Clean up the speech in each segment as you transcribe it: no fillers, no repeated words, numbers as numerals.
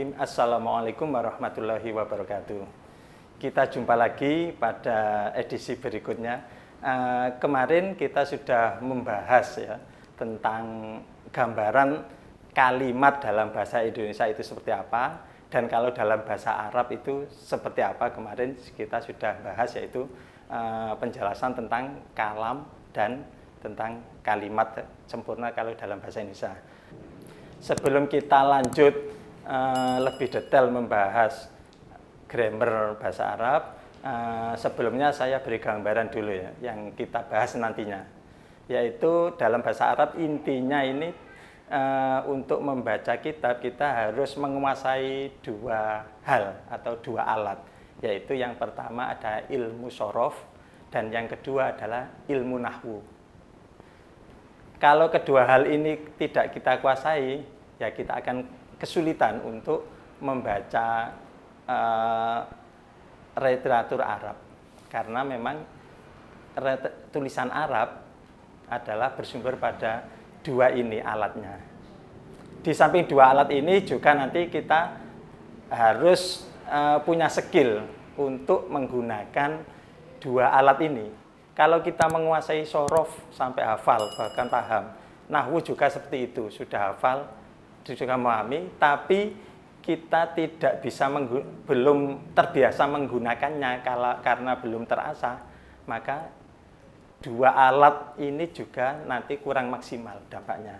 Bismillahirrahmanirrahim. Assalamualaikum warahmatullahi wabarakatuh. Kita jumpa lagi pada edisi berikutnya. Kemarin kita sudah membahas ya tentang gambaran kalimat dalam bahasa Indonesia itu seperti apa, dan kalau dalam bahasa Arab itu seperti apa. Kemarin kita sudah bahas, yaitu penjelasan tentang kalam dan tentang kalimat sempurna kalau dalam bahasa Indonesia. Sebelum kita lanjut lebih detail membahas grammar bahasa Arab, sebelumnya saya beri gambaran dulu ya, yang kita bahas nantinya. Yaitu dalam bahasa Arab intinya ini untuk membaca kitab kita harus menguasai dua hal atau dua alat. Yaitu yang pertama ada ilmu sorof dan yang kedua adalah ilmu nahwu. Kalau kedua hal ini tidak kita kuasai, ya kita akan kesulitan untuk membaca literatur Arab. Karena memang tulisan Arab adalah bersumber pada dua ini alatnya. Di samping dua alat ini juga nanti kita harus punya skill untuk menggunakan dua alat ini. Kalau kita menguasai sorof sampai hafal, bahkan paham, nahwu juga seperti itu, sudah hafal, juga memahami, tapi kita tidak bisa belum terbiasa menggunakannya karena belum terasah, maka dua alat ini juga nanti kurang maksimal dampaknya.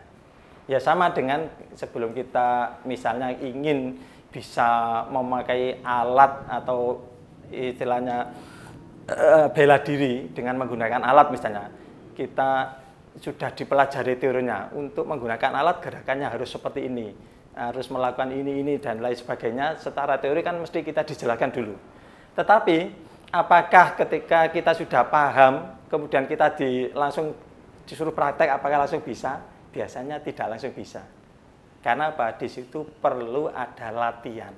Ya sama dengan sebelum kita misalnya ingin bisa memakai alat atau istilahnya bela diri dengan menggunakan alat, misalnya kita sudah dipelajari teorinya, untuk menggunakan alat gerakannya harus seperti ini, harus melakukan ini dan lain sebagainya. Secara teori kan mesti kita dijelaskan dulu. Tetapi apakah ketika kita sudah paham kemudian kita langsung disuruh praktek, apakah langsung bisa? Biasanya tidak langsung bisa. Karena apa? Di situ perlu ada latihan.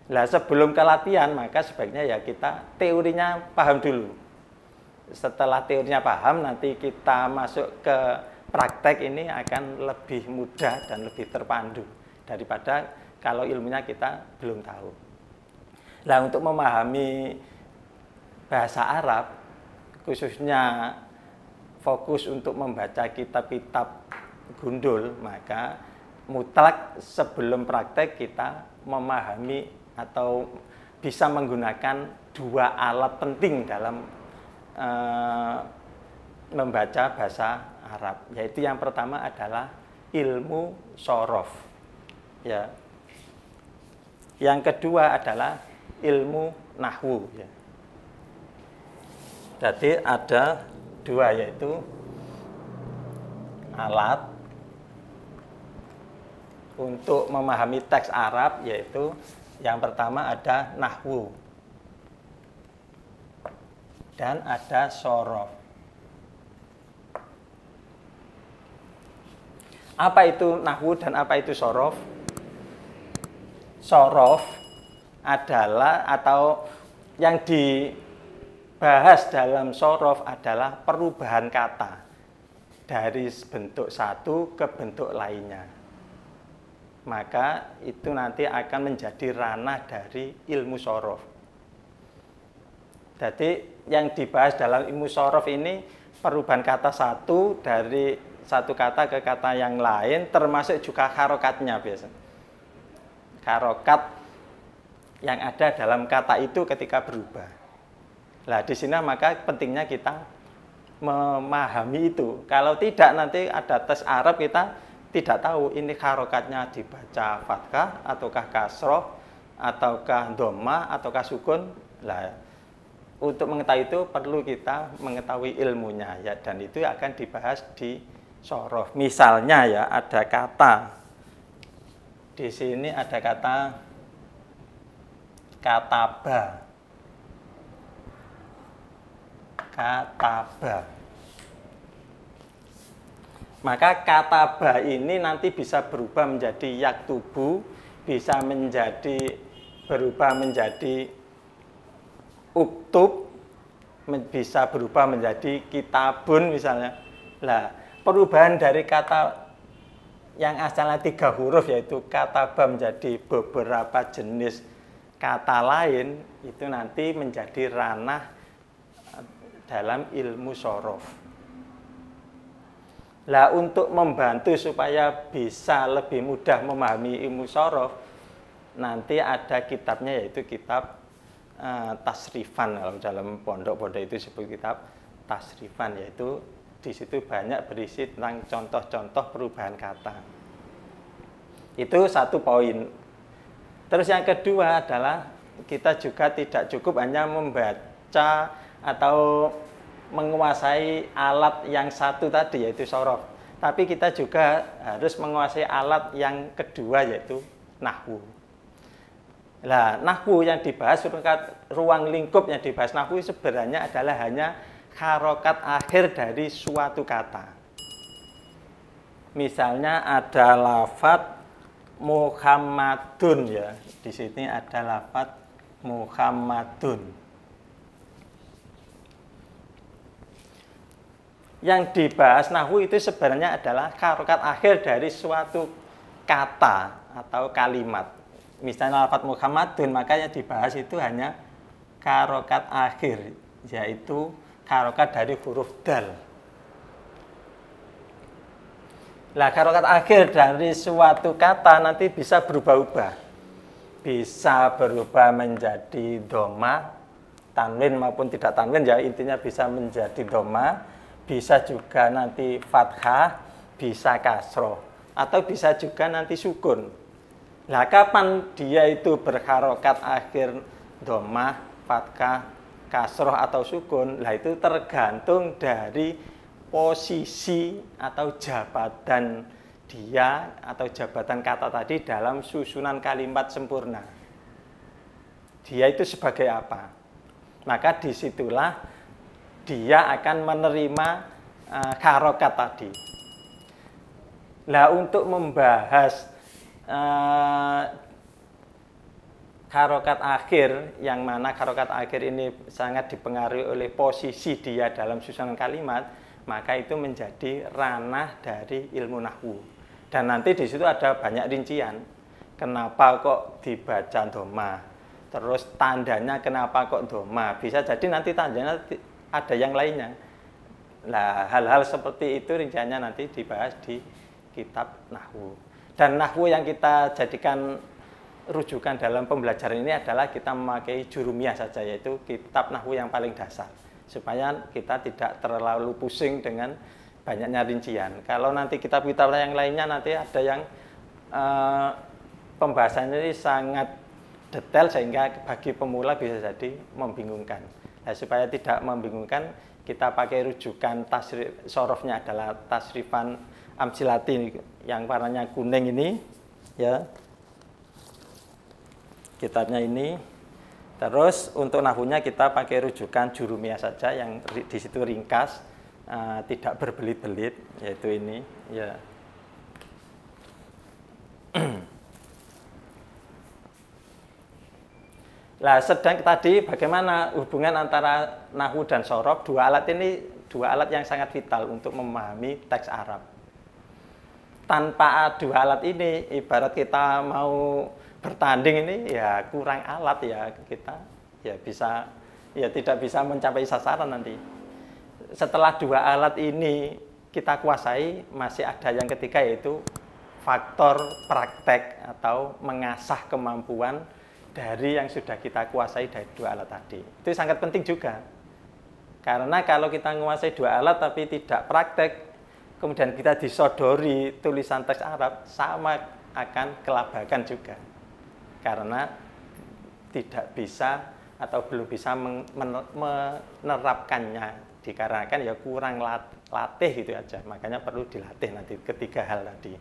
Nah, sebelum ke latihan, maka sebaiknya ya kita teorinya paham dulu. Setelah teorinya paham, nanti kita masuk ke praktek, ini akan lebih mudah dan lebih terpandu daripada kalau ilmunya kita belum tahu. Nah, untuk memahami bahasa Arab, khususnya fokus untuk membaca kitab-kitab gundul, maka mutlak sebelum praktek kita memahami atau bisa menggunakan dua alat penting dalam membaca bahasa Arab, yaitu yang pertama adalah ilmu sorof, ya. Yang kedua adalah ilmu nahwu, ya. Jadi ada dua, yaitu alat untuk memahami teks Arab, yaitu yang pertama ada nahwu dan ada sorof. Apa itu nahwu dan apa itu sorof? Sorof adalah, atau yang dibahas dalam sorof adalah perubahan kata dari bentuk satu ke bentuk lainnya. Maka itu nanti akan menjadi ranah dari ilmu sorof. Jadi yang dibahas dalam ilmu sorof ini perubahan kata satu dari satu kata ke kata yang lain, termasuk juga harokatnya biasa. Harokat yang ada dalam kata itu ketika berubah. Nah, di sini maka pentingnya kita memahami itu. Kalau tidak, nanti ada tes Arab kita tidak tahu ini harokatnya dibaca fathah ataukah kasroh ataukah dhammah ataukah sukun. Lah, untuk mengetahui itu perlu kita mengetahui ilmunya, ya, dan itu akan dibahas di sorof. Misalnya ya, ada kata di sini, ada kata kataba. Kataba. Maka kataba ini nanti bisa berubah menjadi yaktubu, bisa berubah menjadi uktub, bisa berubah menjadi kitabun misalnya. Nah, perubahan dari kata yang asalnya 3 huruf yaitu kata ba menjadi beberapa jenis kata lain, itu nanti menjadi ranah dalam ilmu shorof. Lah untuk membantu supaya bisa lebih mudah memahami ilmu shorof, nanti ada kitabnya yaitu kitab tasrifan. Dalam pondok-pondok itu disebut kitab tasrifan, yaitu di situ banyak berisi tentang contoh-contoh perubahan kata. Itu satu poin. Terus yang kedua adalah kita juga tidak cukup hanya membaca atau menguasai alat yang satu tadi yaitu shorof, tapi kita juga harus menguasai alat yang kedua yaitu nahwu. Nah, nahwu yang dibahas, ruang lingkup yang dibahas nahwu sebenarnya adalah hanya harokat akhir dari suatu kata. Misalnya ada lafadz Muhammadun, ya. Di sini ada lafadz Muhammadun. Yang dibahas nahwu itu sebenarnya adalah harokat akhir dari suatu kata atau kalimat. Misalnya lafadz Muhammadun, makanya dibahas itu hanya harokat akhir, yaitu harokat dari huruf dal. Nah, harokat akhir dari suatu kata nanti bisa berubah-ubah. Bisa berubah menjadi doma, tanwin maupun tidak tanwin, ya intinya bisa menjadi doma. Bisa juga nanti fathah, bisa kasroh, atau bisa juga nanti sukun. Nah, kapan dia itu berharokat akhir doma, fathah, kasroh atau sukun, lah itu tergantung dari posisi atau jabatan dia atau jabatan kata tadi dalam susunan kalimat sempurna. Dia itu sebagai apa? Maka disitulah dia akan menerima harokat tadi. Lah untuk membahas harokat akhir, yang mana harokat akhir ini sangat dipengaruhi oleh posisi dia dalam susunan kalimat, maka itu menjadi ranah dari ilmu nahwu. Dan nanti di situ ada banyak rincian. Kenapa kok dibaca doma? Terus tandanya kenapa kok doma? Bisa jadi nanti tandanya ada yang lainnya. Nah, hal-hal seperti itu rinciannya nanti dibahas di kitab nahwu. Dan nahwu yang kita jadikan rujukan dalam pembelajaran ini adalah kita memakai jurumiyah saja, yaitu kitab nahwu yang paling dasar, supaya kita tidak terlalu pusing dengan banyaknya rincian. Kalau nanti kitab-kitab yang lainnya nanti ada yang pembahasannya ini sangat detail sehingga bagi pemula bisa jadi membingungkan. Nah, supaya tidak membingungkan, kita pakai rujukan tasrif, sorofnya adalah tasrifan amsilati yang warnanya kuning ini, ya. Kitabnya ini. Terus untuk nahwunya kita pakai rujukan jurumiyah saja yang di situ ringkas, tidak berbelit-belit, yaitu ini, ya. Nah, sedang tadi bagaimana hubungan antara nahwu dan shorof? Dua alat ini dua alat yang sangat vital untuk memahami teks Arab. Tanpa dua alat ini, ibarat kita mau bertanding ini ya kurang alat, ya kita ya bisa ya tidak bisa mencapai sasaran nanti. Setelah dua alat ini kita kuasai, masih ada yang ketiga yaitu faktor praktek atau mengasah kemampuan dari yang sudah kita kuasai dari dua alat tadi. Itu sangat penting juga. Karena kalau kita menguasai dua alat tapi tidak praktek, kemudian kita disodori tulisan teks Arab, sama akan kelabakan juga. Karena tidak bisa atau belum bisa menerapkannya, dikarenakan ya kurang latih gitu aja. Makanya perlu dilatih nanti ketiga hal tadi.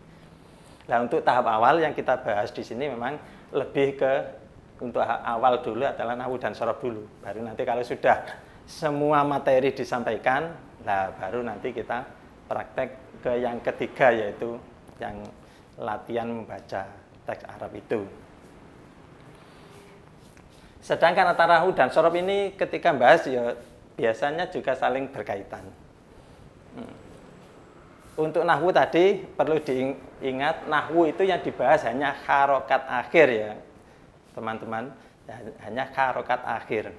Nah, untuk tahap awal yang kita bahas di sini memang lebih ke untuk awal dulu adalah nahwu dan shorof dulu. Baru nanti kalau sudah semua materi disampaikan, nah baru nanti kita praktek ke yang ketiga, yaitu yang latihan membaca teks Arab itu. Sedangkan antara nahwu dan shorof ini ketika bahas ya biasanya juga saling berkaitan. untuk nahwu tadi perlu diingat, nahwu itu yang dibahas hanya harokat akhir ya, teman-teman. Hanya harokat akhir.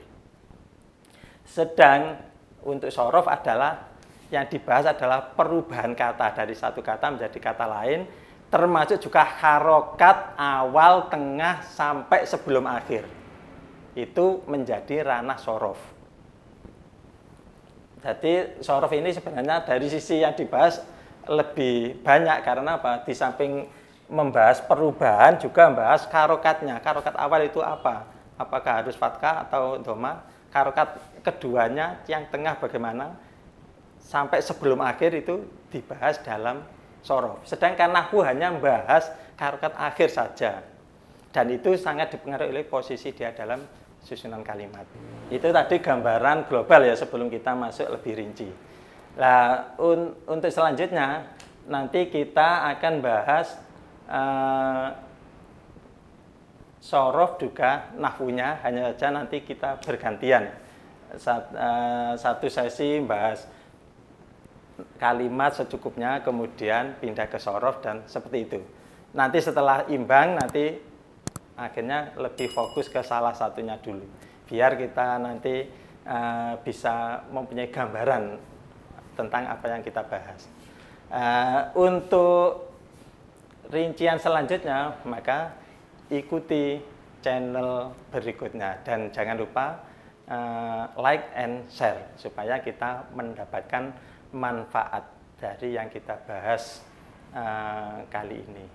Sedang untuk sorof adalah yang dibahas adalah perubahan kata dari satu kata menjadi kata lain, termasuk juga harokat awal, tengah, sampai sebelum akhir. Itu menjadi ranah sorof. Jadi sorof ini sebenarnya dari sisi yang dibahas lebih banyak, karena apa? Di samping membahas perubahan juga membahas harokatnya. Harokat awal itu apa? Apakah harus fathah atau dhamma? Harokat keduanya yang tengah bagaimana? Sampai sebelum akhir itu dibahas dalam sorof. Sedangkan nahwu hanya membahas harokat akhir saja. Dan itu sangat dipengaruhi oleh posisi dia dalam susunan kalimat. Itu tadi gambaran global ya, sebelum kita masuk lebih rinci. Nah, untuk selanjutnya nanti kita akan bahas sorof juga nahwunya, hanya saja nanti kita bergantian. Satu sesi bahas kalimat secukupnya, kemudian pindah ke sorof dan seperti itu. Nanti setelah imbang, nanti akhirnya lebih fokus ke salah satunya dulu, biar kita nanti bisa mempunyai gambaran tentang apa yang kita bahas. Untuk rincian selanjutnya, maka ikuti channel berikutnya dan jangan lupa like and share supaya kita mendapatkan manfaat dari yang kita bahas kali ini.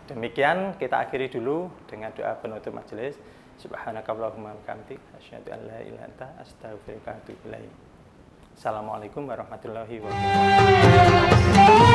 Demikian kita akhiri dulu dengan doa penutup majelis. Subhanakallahumma wa bihamdik, asyhadu an la ilaha illa anta, astaghfiruka wa atubu ilaik. Assalamualaikum warahmatullahi wabarakatuh.